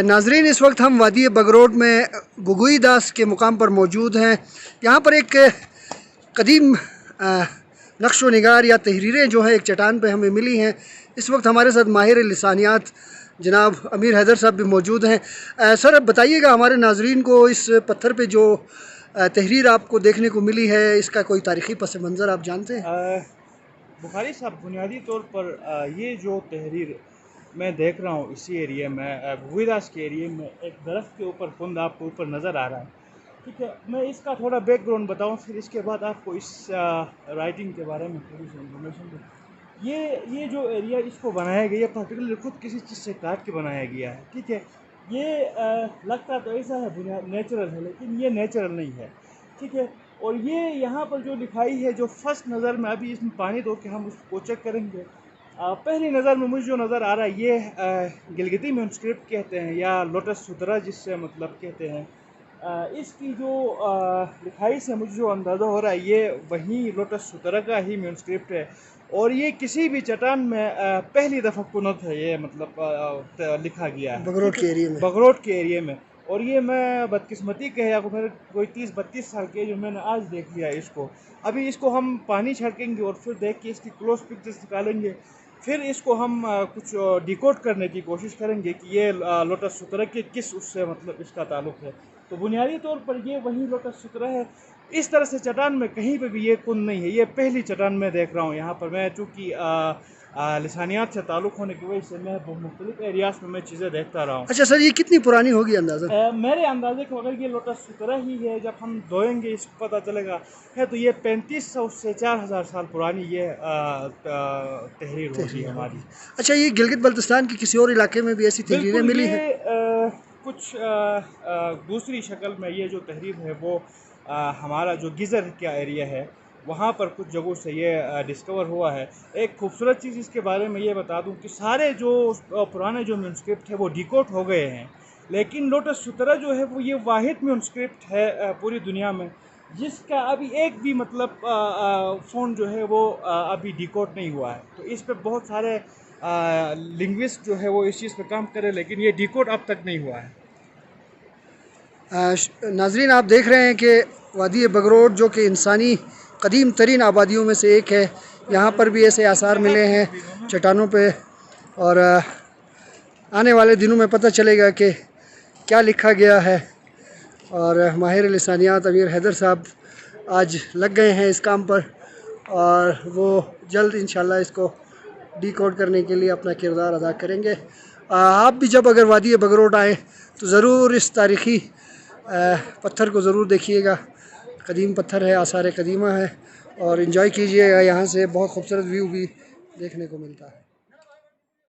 ناظرین، اس وقت ہم وادی بگروٹ میں گگوئی داس کے مقام پر موجود ہیں۔ یہاں پر ایک قدیم نقش و نگار یا تحریریں جو ہیں ایک چٹان پہ ہمیں ملی ہیں۔ اس وقت ہمارے ساتھ ماہر لسانیات جناب امیر حیدر صاحب بھی موجود ہیں۔ سر، اب بتائیے گا ہمارے ناظرین کو اس پتھر پہ جو تحریر آپ کو دیکھنے کو ملی ہے، اس کا کوئی تاریخی پس منظر آپ جانتے ہیں؟ بخاری صاحب، بنیادی طور پر یہ جو تحریر میں دیکھ رہا ہوں اسی ایریے میں، گگوئی داس کے ایریے میں، ایک درخت کے اوپر کند آپ کو اوپر نظر آ رہا ہے، ٹھیک ہے۔ میں اس کا تھوڑا بیک گراؤنڈ بتاؤں، پھر اس کے بعد آپ کو اس رائٹنگ کے بارے میں تھوڑی سی انفارمیشن دوں۔ یہ جو ایریا اس کو بنایا گیا ہے، پرٹیکولرلی خود کسی چیز سے کاٹ کے بنایا گیا ہے، ٹھیک ہے۔ یہ لگتا تو ایسا ہے نیچرل ہے، لیکن یہ نیچرل نہیں ہے، ٹھیک ہے۔ اور یہ یہاں پر جو لکھائی ہے، جو فرسٹ نظر میں، ابھی اس میں پانی دو کہ ہم اس کو چیک کریں گے، پہلی نظر میں مجھے جو نظر آ رہا ہے یہ گلگتی مینوسکرپٹ کہتے ہیں یا لوٹس سوترا جس سے مطلب کہتے ہیں۔ اس کی جو لکھائی سے مجھے جو اندازہ ہو رہا ہے یہ وہی لوٹس سوترا کا ہی مینوسکرپٹ ہے، اور یہ کسی بھی چٹان میں پہلی دفعہ کنت ہے، یہ مطلب لکھا گیا ہے بگروٹ کے ایریے میں؟ بگروٹ کے ایریے میں۔ اور یہ میں بدقسمتی کہ یا میرے کوئی 30-32 سال کے جو میں نے آج دیکھ لیا اس کو۔ ابھی اس کو ہم پانی چھڑکیں گے اور پھر دیکھ کے اس کی کلوز پکچرز نکالیں گے، پھر اس کو ہم کچھ ڈیکوڈ کرنے کی کوشش کریں گے کہ یہ لوٹس سوترا کے کس اس سے مطلب اس کا تعلق ہے۔ تو بنیادی طور پر یہ وہی لوٹس سوترا ہے۔ اس طرح سے چٹان میں کہیں پہ بھی یہ کند نہیں ہے، یہ پہلی چٹان میں دیکھ رہا ہوں یہاں پر۔ میں چونکہ لسانیات سے تعلق ہونے کی وجہ سے میں مختلف ایریاز میں چیزیں دیکھتا رہا ہوں۔ اچھا سر، یہ کتنی پرانی ہوگی اندازہ؟ میرے اندازے کو اگر یہ لوٹس سوترا ہی ہے، جب ہم دھوئیں گے اس کو پتہ چلے گا ہے، تو یہ 3500 سے 4000 سال پرانی یہ تحریر ہوگی ہماری۔ اچھا، یہ گلگت بلتستان کے کسی اور علاقے میں بھی ایسی تحریریں بالکل، ملی ہیں؟ یہ کچھ دوسری شکل میں یہ جو تحریر ہے وہ ہمارا جو گیزر کا ایریا ہے وہاں پر کچھ جگہوں سے یہ ڈسکور ہوا ہے۔ ایک خوبصورت چیز اس کے بارے میں یہ بتا دوں کہ سارے جو پرانے جو مینوسکرپٹ ہے وہ ڈیکوڈ ہو گئے ہیں، لیکن لوٹس سوترا جو ہے وہ یہ واحد مینوسکرپٹ ہے پوری دنیا میں جس کا ابھی ایک بھی مطلب فون جو ہے وہ ابھی ڈیکوڈ نہیں ہوا ہے۔ تو اس پہ بہت سارے لنگوسٹ جو ہے وہ اس چیز پہ کام کرے، لیکن یہ ڈیکوڈ اب تک نہیں ہوا ہے۔ ناظرین، آپ دیکھ رہے ہیں کہ وادی بگروٹ جو کہ انسانی قدیم ترین آبادیوں میں سے ایک ہے، یہاں پر بھی ایسے آثار ملے ہیں چٹانوں پہ، اور آنے والے دنوں میں پتہ چلے گا کہ کیا لکھا گیا ہے۔ اور ماہر لسانیات امیر حیدر صاحب آج لگ گئے ہیں اس کام پر، اور وہ جلد انشاءاللہ اس کو ڈیکوڈ کرنے کے لیے اپنا کردار ادا کریں گے۔ آپ بھی جب اگر وادی بگروٹ آئیں تو ضرور اس تاریخی پتھر کو ضرور دیکھیے گا۔ قدیم پتھر ہے، آثار قدیمہ ہے، اور انجوائے کیجیے گا، یہاں سے بہت خوبصورت ویو بھی دیکھنے کو ملتا ہے۔